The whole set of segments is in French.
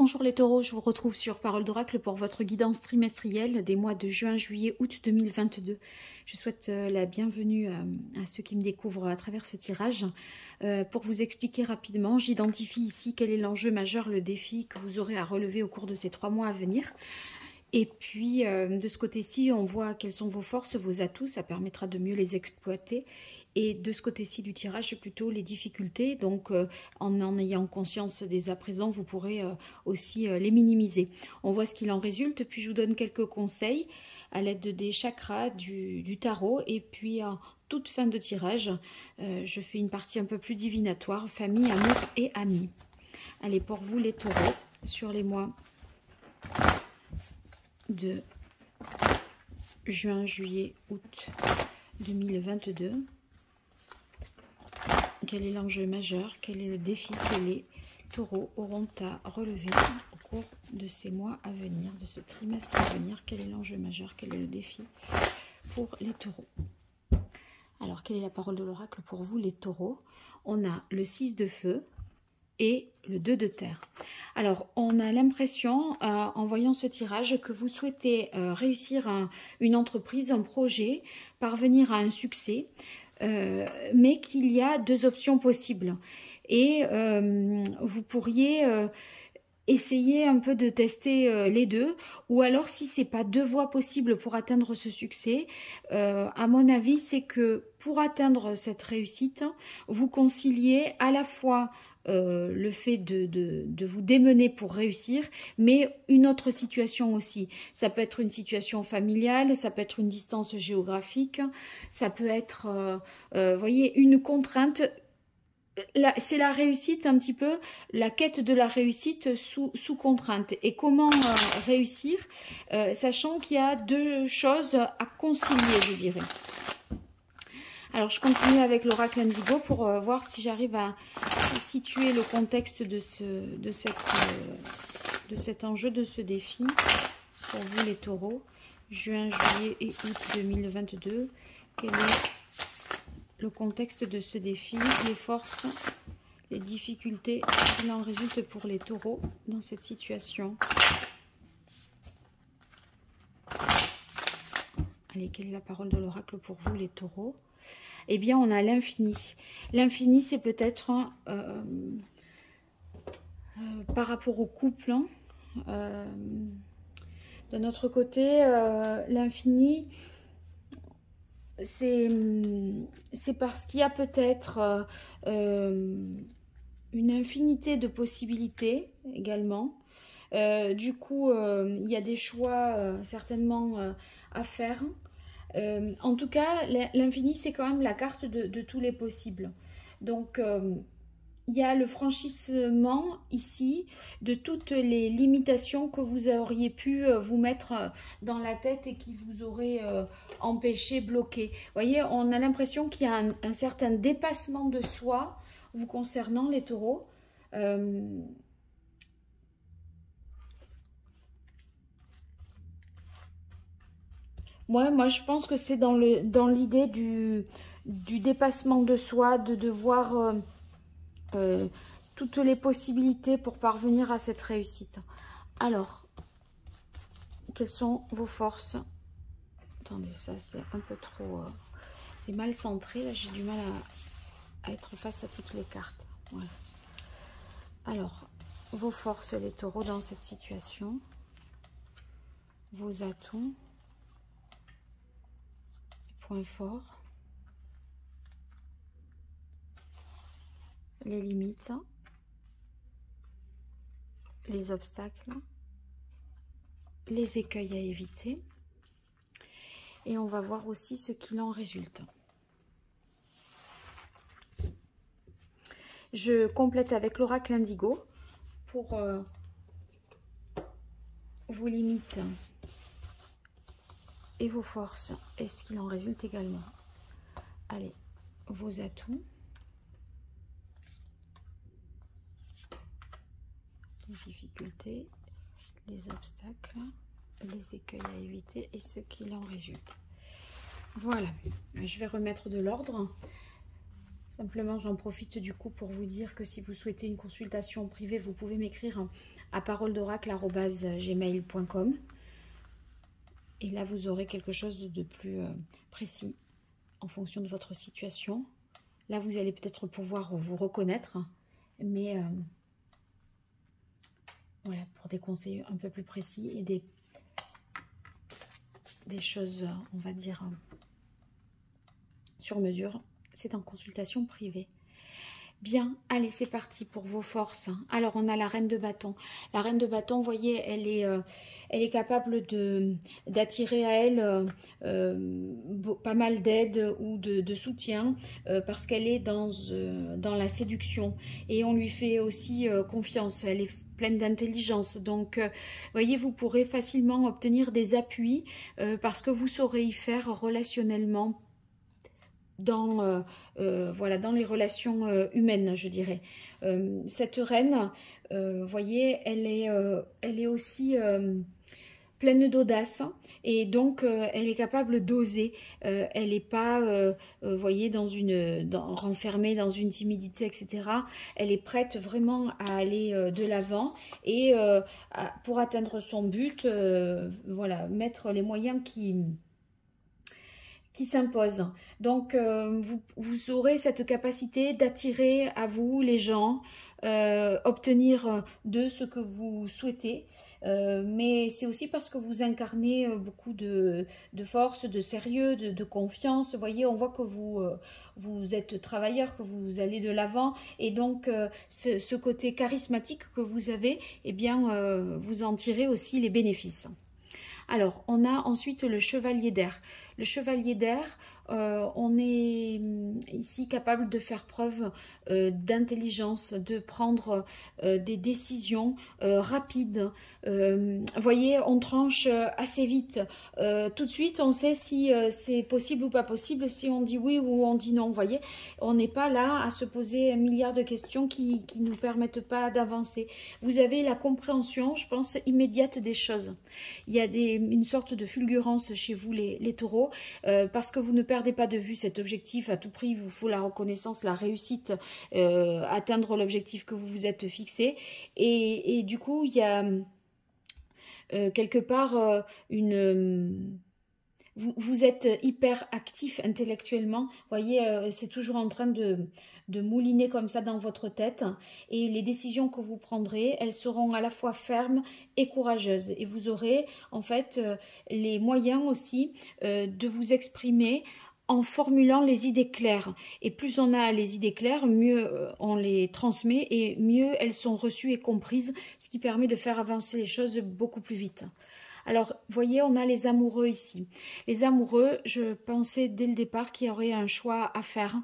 Bonjour les taureaux, je vous retrouve sur Parole d'Oracle pour votre guidance trimestrielle des mois de juin, juillet, août 2022. Je souhaite la bienvenue à ceux qui me découvrent à travers ce tirage. Pour vous expliquer rapidement, j'identifie ici quel est l'enjeu majeur, le défi que vous aurez à relever au cours de ces 3 mois à venir. Et puis de ce côté-ci, on voit quelles sont vos forces, vos atouts, ça permettra de mieux les exploiter. Et de ce côté-ci du tirage, c'est plutôt les difficultés. Donc en ayant conscience dès à présent, vous pourrez aussi les minimiser. On voit ce qu'il en résulte, puis je vous donne quelques conseils à l'aide des chakras, du tarot. Et puis en toute fin de tirage, je fais une partie un peu plus divinatoire, famille, amour et amis. Allez, pour vous les taureaux, sur les mois de juin, juillet, août 2022. Quel est l'enjeu majeur? Quel est le défi que les taureaux auront à relever au cours de ces mois à venir, de ce trimestre à venir? Quel est l'enjeu majeur? Quel est le défi pour les taureaux? Alors, quelle est la parole de l'oracle pour vous les taureaux? On a le 6 de feu et le 2 de terre. Alors, on a l'impression, en voyant ce tirage, que vous souhaitez réussir une entreprise, un projet, parvenir à un succès, mais qu'il y a 2 options possibles. Et vous pourriez essayer un peu de tester les deux, ou alors si c'est pas 2 voies possibles pour atteindre ce succès, à mon avis, c'est que pour atteindre cette réussite, vous conciliez à la fois le fait de vous démener pour réussir, mais une autre situation aussi. Ça peut être une situation familiale, ça peut être une distance géographique, ça peut être, voyez, une contrainte. C'est la réussite un petit peu, la quête de la réussite sous contrainte. Et comment réussir, sachant qu'il y a 2 choses à concilier, je dirais. Alors, je continue avec l'oracle Indigo pour voir si j'arrive à situer le contexte de cet enjeu, de ce défi. Pour vous les taureaux, juin, juillet et août 2022. Quel est le contexte de ce défi, les forces, les difficultés qui en résultent pour les taureaux dans cette situation? Allez, quelle est la parole de l'oracle pour vous les taureaux? Eh bien, on a l'infini. L'infini, c'est peut-être par rapport au couple. De notre côté, l'infini, c'est parce qu'il y a peut-être une infinité de possibilités également. Du coup, il y a des choix certainement à faire. En tout cas, l'infini, c'est quand même la carte de tous les possibles. Donc, il y a le franchissement ici de toutes les limitations que vous auriez pu vous mettre dans la tête et qui vous auraient empêché, bloqué. Vous voyez, on a l'impression qu'il y a un certain dépassement de soi vous concernant, les taureaux. Moi, je pense que c'est dans l'idée du dépassement de soi, de voir toutes les possibilités pour parvenir à cette réussite. Alors, quelles sont vos forces? Attendez, ça c'est un peu trop... c'est mal centré, là j'ai du mal à être face à toutes les cartes. Ouais. Alors, vos forces les taureaux dans cette situation. Vos atouts. Points forts, les limites, les obstacles, les écueils à éviter, et on va voir aussi ce qu'il en résulte. Je complète avec l'oracle Indigo pour vos limites et vos forces, et ce qu'il en résulte également. Allez, vos atouts, les difficultés, les obstacles, les écueils à éviter et ce qu'il en résulte. Voilà, je vais remettre de l'ordre. Simplement, j'en profite du coup pour vous dire que si vous souhaitez une consultation privée, vous pouvez m'écrire à paroledoracle@gmail.com. Et là, vous aurez quelque chose de plus précis en fonction de votre situation. Là, vous allez peut-être pouvoir vous reconnaître, mais voilà, pour des conseils un peu plus précis et des choses, on va dire, sur mesure, c'est en consultation privée. Bien, allez, c'est parti pour vos forces. Alors, on a la reine de bâton. La reine de bâton, vous voyez, elle est capable d'attirer à elle pas mal d'aide ou de soutien parce qu'elle est dans la séduction. Et on lui fait aussi confiance. Elle est pleine d'intelligence. Donc, voyez, vous pourrez facilement obtenir des appuis parce que vous saurez y faire relationnellement voilà, dans les relations humaines, je dirais. Cette reine, voyez, elle est aussi pleine d'audace et donc elle est capable d'oser. Elle n'est pas, voyez, renfermée dans une timidité, etc. Elle est prête vraiment à aller de l'avant et pour atteindre son but, voilà, mettre les moyens qui s'impose. Donc, vous aurez cette capacité d'attirer à vous les gens, obtenir d'eux ce que vous souhaitez. Mais c'est aussi parce que vous incarnez beaucoup de force, de sérieux, de confiance. Vous voyez, on voit que vous êtes travailleur, que vous allez de l'avant. Et donc, ce côté charismatique que vous avez, eh bien, vous en tirez aussi les bénéfices. Alors, on a ensuite le chevalier d'air. Le chevalier d'air, on est ici capable de faire preuve d'intelligence, de prendre des décisions rapides. Voyez, on tranche assez vite. Tout de suite, on sait si c'est possible ou pas possible, si on dit oui ou on dit non. Voyez, on n'est pas là à se poser un milliard de questions qui ne nous permettent pas d'avancer. Vous avez la compréhension, je pense, immédiate des choses. Il y a une sorte de fulgurance chez vous, les taureaux, parce que vous ne perdez pas de vue cet objectif. À tout prix, il vous faut la reconnaissance, la réussite, atteindre l'objectif que vous vous êtes fixé. Et du coup, il y a quelque part vous êtes hyper actif intellectuellement. Vous voyez, c'est toujours en train de mouliner comme ça dans votre tête. Et les décisions que vous prendrez, elles seront à la fois fermes et courageuses. Et vous aurez en fait les moyens aussi de vous exprimer en formulant les idées claires. Et plus on a les idées claires, mieux on les transmet et mieux elles sont reçues et comprises, ce qui permet de faire avancer les choses beaucoup plus vite. Alors, vous voyez, on a les amoureux ici. Les amoureux, je pensais dès le départ qu'il y aurait un choix à faire.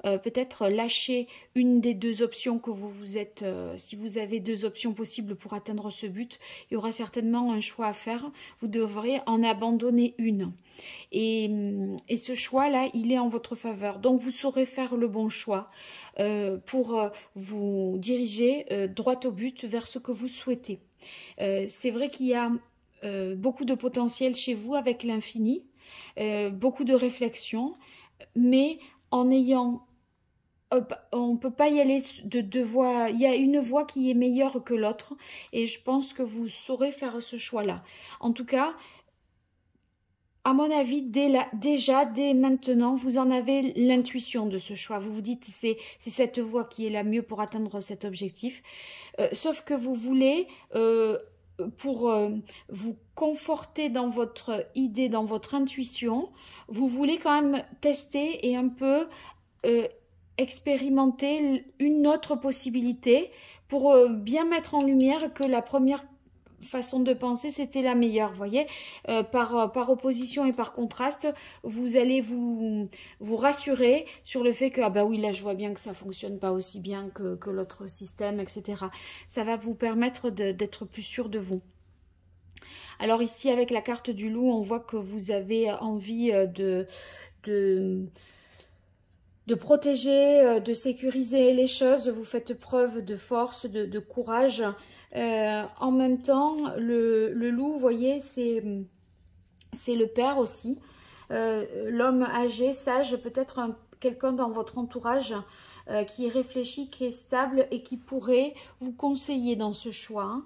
Peut-être lâcher une des deux options que vous êtes, si vous avez deux options possibles pour atteindre ce but, il y aura certainement un choix à faire. Vous devrez en abandonner une. Et ce choix-là, il est en votre faveur. Donc, vous saurez faire le bon choix pour vous diriger droit au but vers ce que vous souhaitez. C'est vrai qu'il y a beaucoup de potentiel chez vous avec l'infini, beaucoup de réflexion, mais en ayant, on ne peut pas y aller de deux voies, il y a une voie qui est meilleure que l'autre, et je pense que vous saurez faire ce choix-là. En tout cas, à mon avis, dès maintenant, vous en avez l'intuition de ce choix. Vous vous dites, c'est cette voie qui est la mieux pour atteindre cet objectif, sauf que vous voulez... pour vous conforter dans votre idée, dans votre intuition, vous voulez quand même tester et un peu expérimenter une autre possibilité pour bien mettre en lumière que la première façon de penser c'était la meilleure, vous voyez, par opposition et par contraste, vous allez vous rassurer sur le fait que ah bah oui, là je vois bien que ça fonctionne pas aussi bien que l'autre système, etc. Ça va vous permettre d'être plus sûr de vous. Alors ici avec la carte du loup, on voit que vous avez envie de protéger, de sécuriser les choses, vous faites preuve de force, de courage. En même temps, le loup, vous voyez, c'est le père aussi. L'homme âgé, sage, peut-être quelqu'un dans votre entourage qui est réfléchi, qui est stable et qui pourrait vous conseiller dans ce choix.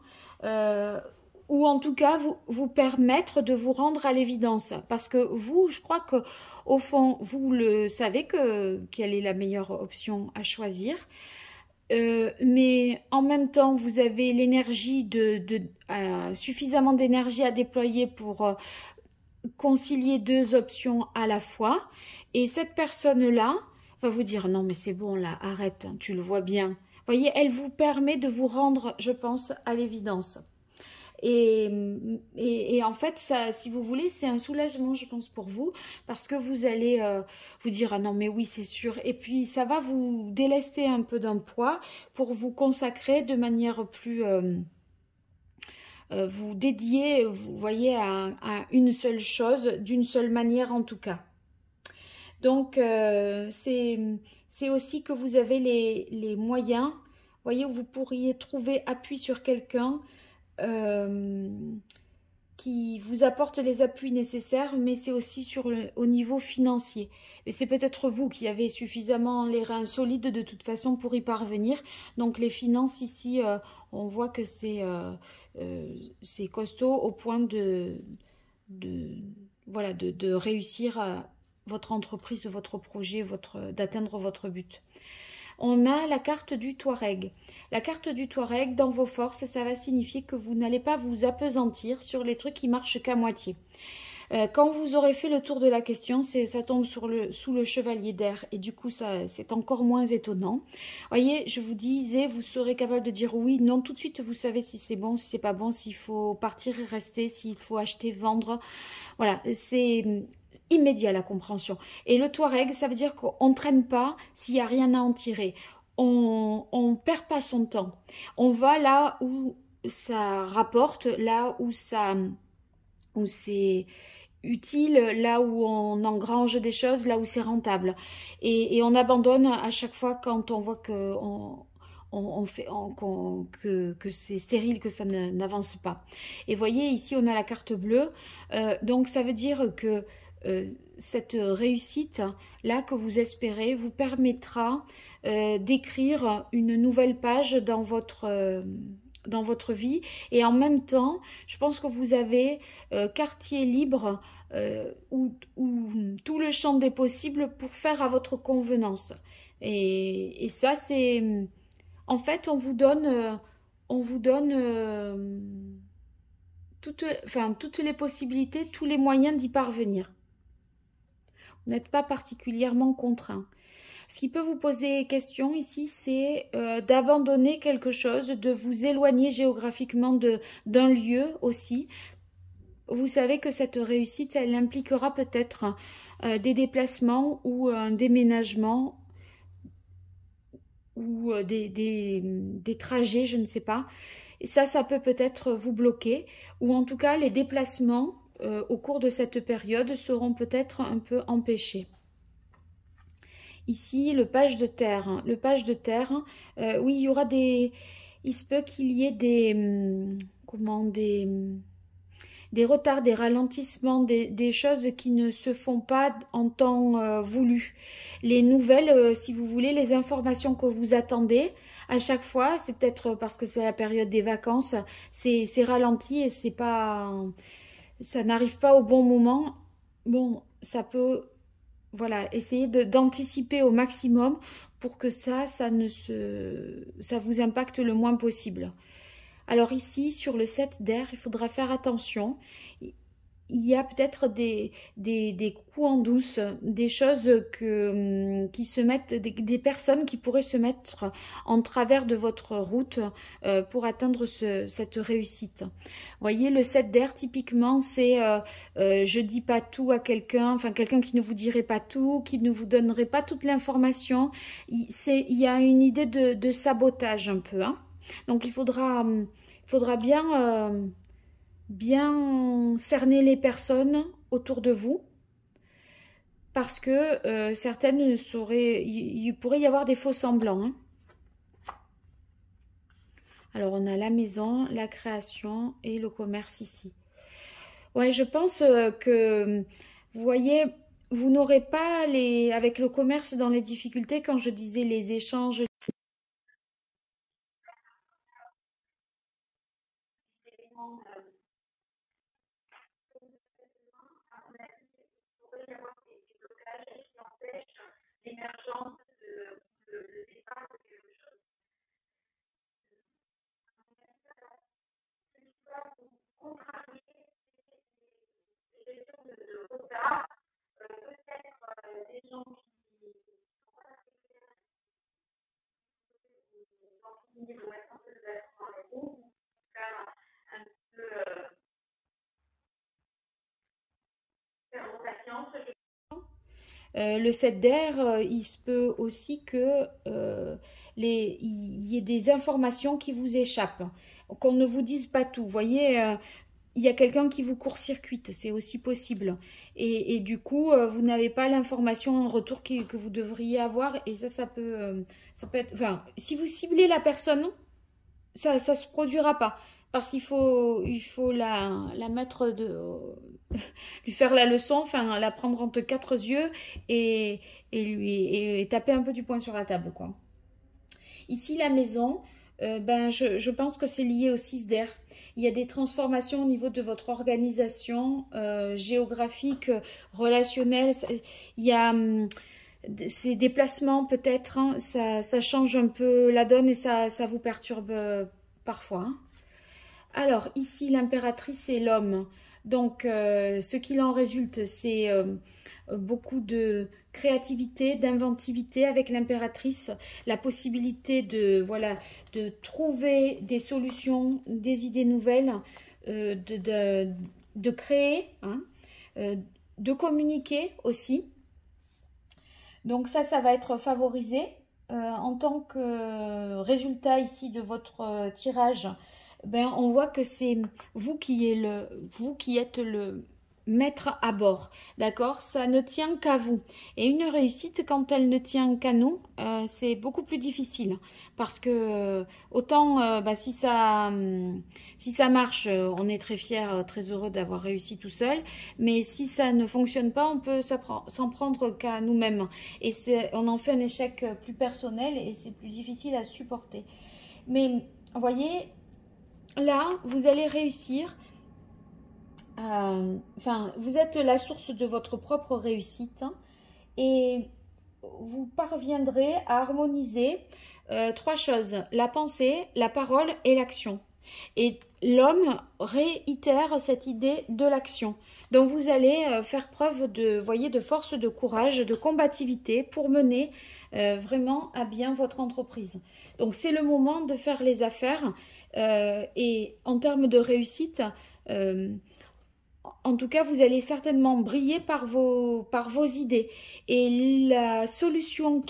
Ou en tout cas vous permettre de vous rendre à l'évidence. Parce que vous, je crois que au fond, vous le savez quelle est la meilleure option à choisir. Mais en même temps, vous avez l'énergie suffisamment d'énergie à déployer pour concilier deux options à la fois. Et cette personne-là va vous dire, non mais c'est bon là, arrête, hein, tu le vois bien. Vous voyez, elle vous permet de vous rendre, je pense, à l'évidence. Et en fait, ça, si vous voulez, c'est un soulagement, je pense, pour vous, parce que vous allez vous dire, ah non, mais oui, c'est sûr. Et puis, ça va vous délester un peu d'un poids pour vous consacrer de manière plus... vous dédier, vous voyez, à une seule chose, d'une seule manière en tout cas. Donc, c'est aussi que vous avez les moyens, vous voyez, où vous pourriez trouver appui sur quelqu'un qui vous apporte les appuis nécessaires, mais c'est aussi au niveau financier. Et c'est peut-être vous qui avez suffisamment les reins solides de toute façon pour y parvenir. Donc les finances ici, on voit que c'est costaud au point voilà, de réussir votre entreprise, votre projet, d'atteindre votre but. On a la carte du Touareg. La carte du Touareg, dans vos forces, ça va signifier que vous n'allez pas vous appesantir sur les trucs qui marchent qu'à moitié. Quand vous aurez fait le tour de la question, ça tombe sous le chevalier d'air et du coup, c'est encore moins étonnant. Voyez, je vous disais, vous serez capable de dire oui, non, tout de suite, vous savez si c'est bon, si c'est pas bon, s'il faut partir et rester, s'il faut acheter, vendre. Voilà, c'est immédiat la compréhension. Et le Touareg, ça veut dire qu'on ne traîne pas s'il n'y a rien à en tirer. On ne perd pas son temps. On va là où ça rapporte, là où c'est utile, là où on engrange des choses, là où c'est rentable. Et on abandonne à chaque fois quand on voit que que c'est stérile, que ça n'avance pas. Et voyez, ici, on a la carte bleue. Donc, ça veut dire que cette réussite là que vous espérez vous permettra d'écrire une nouvelle page dans votre vie, et en même temps je pense que vous avez quartier libre ou tout le champ des possibles pour faire à votre convenance, et ça c'est en fait on vous donne toutes les possibilités, tous les moyens d'y parvenir. Vous n'êtes pas particulièrement contraint. Ce qui peut vous poser question ici, c'est d'abandonner quelque chose, de vous éloigner géographiquement d'un lieu aussi. Vous savez que cette réussite, elle impliquera peut-être des déplacements ou un déménagement ou des trajets, je ne sais pas. Et ça peut peut-être vous bloquer, ou en tout cas les déplacements au cours de cette période seront peut-être un peu empêchés. Ici, le page de terre. Le page de terre, oui, il y aura il se peut qu'il y ait des retards, des ralentissements, des choses qui ne se font pas en temps voulu. Les nouvelles, si vous voulez, les informations que vous attendez, à chaque fois, c'est peut-être parce que c'est la période des vacances, c'est ralenti et ça n'arrive pas au bon moment. Bon, ça peut... Voilà, essayez d'anticiper au maximum pour que ça vous impacte le moins possible. Alors ici, sur le 7 d'air, il faudra faire attention. Il y a peut-être des coups en douce, des choses qui se mettent, des personnes qui pourraient se mettre en travers de votre route pour atteindre cette réussite. Vous voyez, le 7 d'air, typiquement, c'est je dis pas tout à quelqu'un, enfin quelqu'un qui ne vous dirait pas tout, qui ne vous donnerait pas toute l'information. Il y a une idée de sabotage un peu, hein. Donc il faudra bien cerner les personnes autour de vous, parce que certaines il pourrait y avoir des faux semblants, hein. Alors on a la maison, la création et le commerce ici. Ouais, je pense que vous voyez, vous n'aurez pas avec le commerce dans les difficultés quand je disais les échanges. Le 7 d'air, il se peut aussi que il y ait des informations qui vous échappent, qu'on ne vous dise pas tout. Vous voyez, il y a quelqu'un qui vous court-circuite, c'est aussi possible. Et du coup, vous n'avez pas l'information en retour que vous devriez avoir. Et ça peut être... Enfin, si vous ciblez la personne, ça ne se produira pas. Parce qu'il faut la mettre lui faire la leçon, enfin la prendre entre quatre yeux et taper un peu du poing sur la table, quoi. Ici, la maison, je pense que c'est lié au 6 d'air. Il y a des transformations au niveau de votre organisation géographique, relationnelle. Il y a ces déplacements peut-être, hein, ça change un peu la donne et ça vous perturbe parfois, hein. Alors, ici, l'impératrice et l'homme. Donc, ce qu'il en résulte, c'est beaucoup de créativité, d'inventivité avec l'impératrice, la possibilité de, voilà, de trouver des solutions, des idées nouvelles, de créer, hein, de communiquer aussi. Donc ça va être favorisé. En tant que résultat ici de votre tirage, on voit que c'est vous qui êtes le maître à bord, d'accord? Ça ne tient qu'à vous. Et une réussite, quand elle ne tient qu'à nous, c'est beaucoup plus difficile. Parce que autant si ça marche, on est très fiers, très heureux d'avoir réussi tout seul. Mais si ça ne fonctionne pas, on peut s'en prendre qu'à nous-mêmes. Et on en fait un échec plus personnel et c'est plus difficile à supporter. Mais vous voyez, là, vous allez réussir. Vous êtes la source de votre propre réussite, hein, et vous parviendrez à harmoniser trois choses: la pensée, la parole et l'action. Et l'homme réitère cette idée de l'action. Donc vous allez faire preuve de force, de courage, de combativité pour mener vraiment à bien votre entreprise. Donc c'est le moment de faire les affaires et en termes de réussite, en tout cas, vous allez certainement briller par vos idées. Et la solution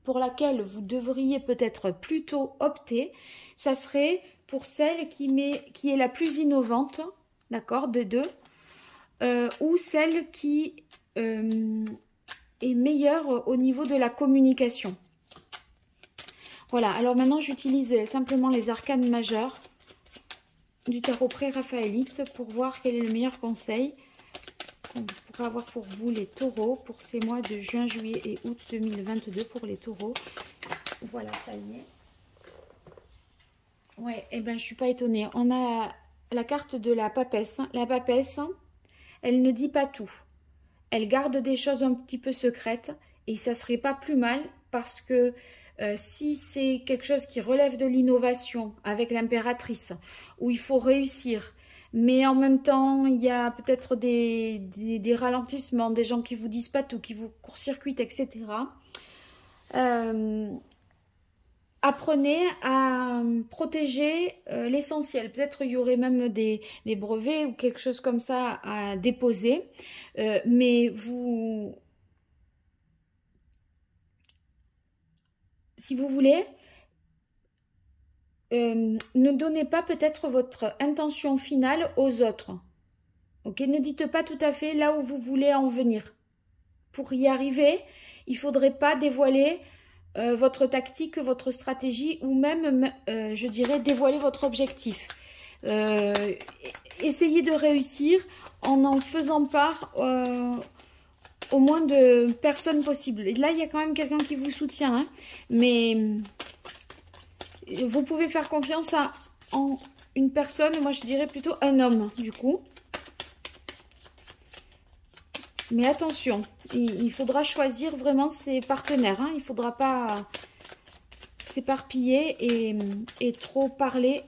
pour laquelle vous devriez peut-être plutôt opter, ça serait pour celle qui est la plus innovante, d'accord, des deux, ou celle qui est meilleure au niveau de la communication. Voilà, alors maintenant j'utilise simplement les arcanes majeures du tarot pré-raphaélite pour voir quel est le meilleur conseil qu'on pourrait avoir pour vous les taureaux pour ces mois de juin, juillet et août 2022 pour les taureaux. Voilà, ça y est. Ouais, et je suis pas étonnée. On a la carte de la papesse. La papesse, elle ne dit pas tout. Elle garde des choses un petit peu secrètes et ça serait pas plus mal parce que si c'est quelque chose qui relève de l'innovation avec l'impératrice, où il faut réussir, mais en même temps, il y a peut-être des ralentissements, des gens qui vous disent pas tout, qui vous court-circuitent, etc. Apprenez à protéger l'essentiel. Peut-être il y aurait même des brevets ou quelque chose comme ça à déposer, mais si vous voulez, ne donnez pas peut-être votre intention finale aux autres. Ok, ne dites pas tout à fait là où vous voulez en venir. Pour y arriver, il ne faudrait pas dévoiler votre tactique, votre stratégie ou même, je dirais, dévoiler votre objectif. Essayez de réussir en faisant part au moins de personnes possible. Et là, il y a quand même quelqu'un qui vous soutient, hein, mais vous pouvez faire confiance en une personne, moi je dirais plutôt un homme, du coup. Mais attention, il faudra choisir vraiment ses partenaires, hein, il ne faudra pas s'éparpiller et trop parler.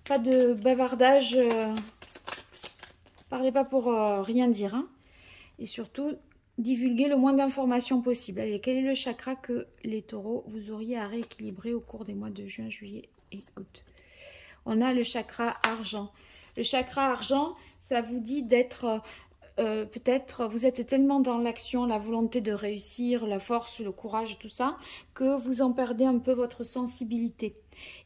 Pas de bavardage, parlez pas pour rien dire, hein. Et surtout, divulguer le moins d'informations possible. Allez, quel est le chakra que les taureaux, vous auriez à rééquilibrer au cours des mois de juin, juillet et août? On a le chakra argent. Le chakra argent, ça vous dit d'être... peut-être vous êtes tellement dans l'action, la volonté de réussir, la force, le courage, tout ça, que vous en perdez un peu votre sensibilité.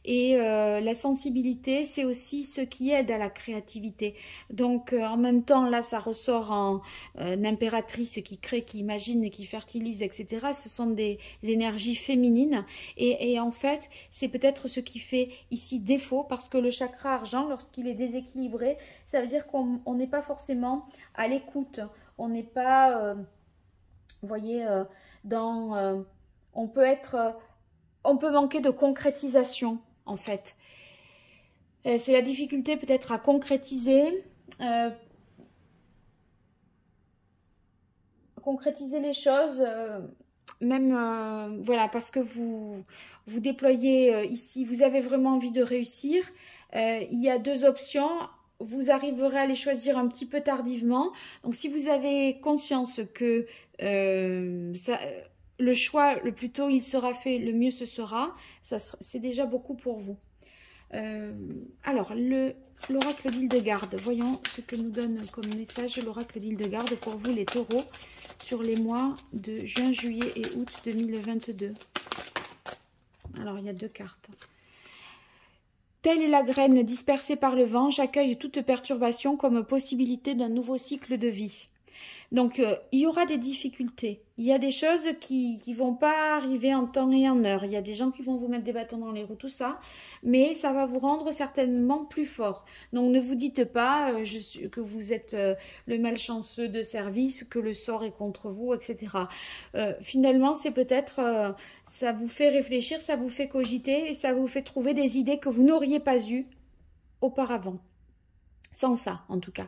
Et la sensibilité, c'est aussi ce qui aide à la créativité. Donc en même temps, là, ça ressort en impératrice qui crée, qui imagine, qui fertilise, etc. Ce sont des énergies féminines. Et en fait, c'est peut-être ce qui fait ici défaut, parce que le chakra argent, lorsqu'il est déséquilibré, ça veut dire qu'on n'est pas forcément à l'écoute. On n'est pas, vous voyez, on peut être... on peut manquer de concrétisation, en fait. C'est la difficulté peut-être à concrétiser les choses, même, voilà, parce que vous déployez ici, vous avez vraiment envie de réussir. Il y a deux options. Vous arriverez à les choisir un petit peu tardivement. Donc, si vous avez conscience que le choix, le plus tôt il sera fait, le mieux ce sera. C'est déjà beaucoup pour vous. Alors, l'oracle d'Hildegarde. Voyons ce que nous donne comme message l'oracle d'Hildegarde pour vous, les taureaux, sur les mois de juin, juillet et août 2022. Alors, il y a deux cartes. Telle la graine dispersée par le vent, j'accueille toute perturbation comme possibilité d'un nouveau cycle de vie. Donc, il y aura des difficultés. Il y a des choses qui ne vont pas arriver en temps et en heure. Il y a des gens qui vont vous mettre des bâtons dans les roues, tout ça. Mais ça va vous rendre certainement plus fort. Donc, ne vous dites pas que vous êtes le malchanceux de service, que le sort est contre vous, etc. Finalement, c'est peut-être... ça vous fait réfléchir, ça vous fait cogiter et ça vous fait trouver des idées que vous n'auriez pas eues auparavant. Sans ça, en tout cas.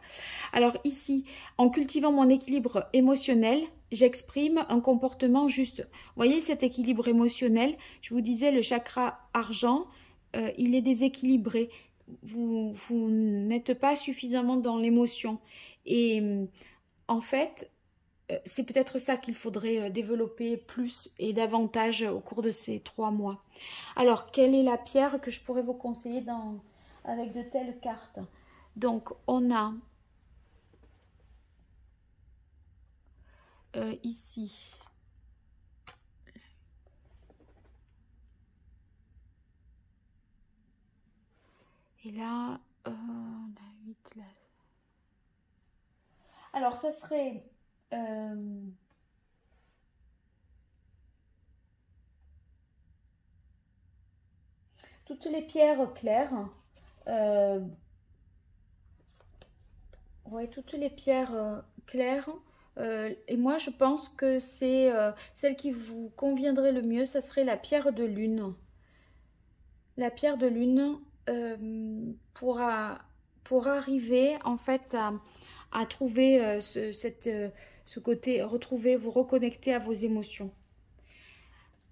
Alors ici, en cultivant mon équilibre émotionnel, j'exprime un comportement juste. Vous voyez cet équilibre émotionnel? Je vous disais, le chakra argent, il est déséquilibré. Vous n'êtes pas suffisamment dans l'émotion. Et en fait, c'est peut-être ça qu'il faudrait développer plus et davantage au cours de ces 3 mois. Alors, quelle est la pierre que je pourrais vous conseiller avec de telles cartes? Donc, on a ici et là, on a 8 là. Alors, ça serait toutes les pierres claires. Ouais, toutes les pierres claires. Et moi, je pense que c'est celle qui vous conviendrait le mieux, ça serait la pierre de lune. La pierre de lune pour arriver en fait à trouver ce côté, retrouver, vous reconnecter à vos émotions.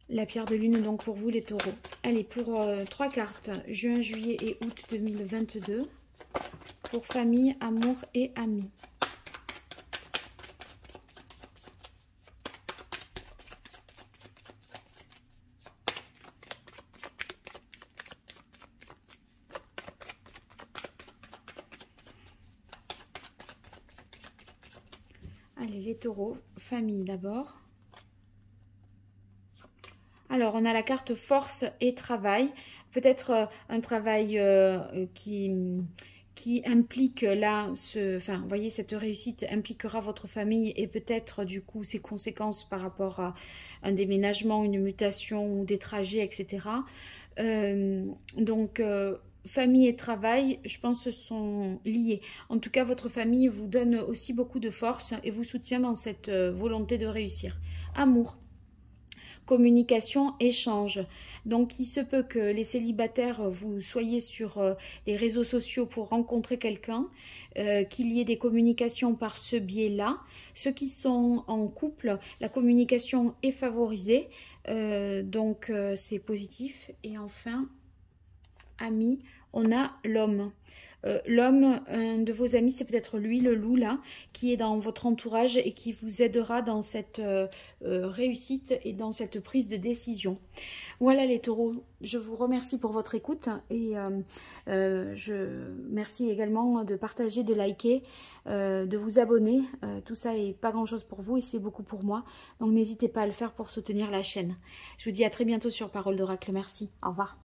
La pierre de lune, donc pour vous les taureaux. Allez, pour 3 cartes, juin, juillet et août 2022. Pour famille, amour et amis. Allez, les taureaux, famille d'abord. Alors, on a la carte force et travail. Peut-être un travail qui implique là, vous voyez, cette réussite impliquera votre famille et peut-être du coup ses conséquences par rapport à un déménagement, une mutation ou des trajets, etc. Donc, famille et travail, je pense, sont liés. En tout cas, votre famille vous donne aussi beaucoup de force et vous soutient dans cette volonté de réussir. Amour. Communication, échange. Donc, il se peut que les célibataires, vous soyez sur les réseaux sociaux pour rencontrer quelqu'un, qu'il y ait des communications par ce biais-là. Ceux qui sont en couple, la communication est favorisée, donc c'est positif. Et enfin, amis, on a l'homme. L'homme, un de vos amis, c'est peut-être lui, le loup là, qui est dans votre entourage et qui vous aidera dans cette réussite et dans cette prise de décision. Voilà les taureaux, je vous remercie pour votre écoute et je merci également de partager, de liker, de vous abonner. Tout ça est pas grand chose pour vous et c'est beaucoup pour moi. Donc n'hésitez pas à le faire pour soutenir la chaîne. Je vous dis à très bientôt sur Parole d'Oracle. Merci, au revoir.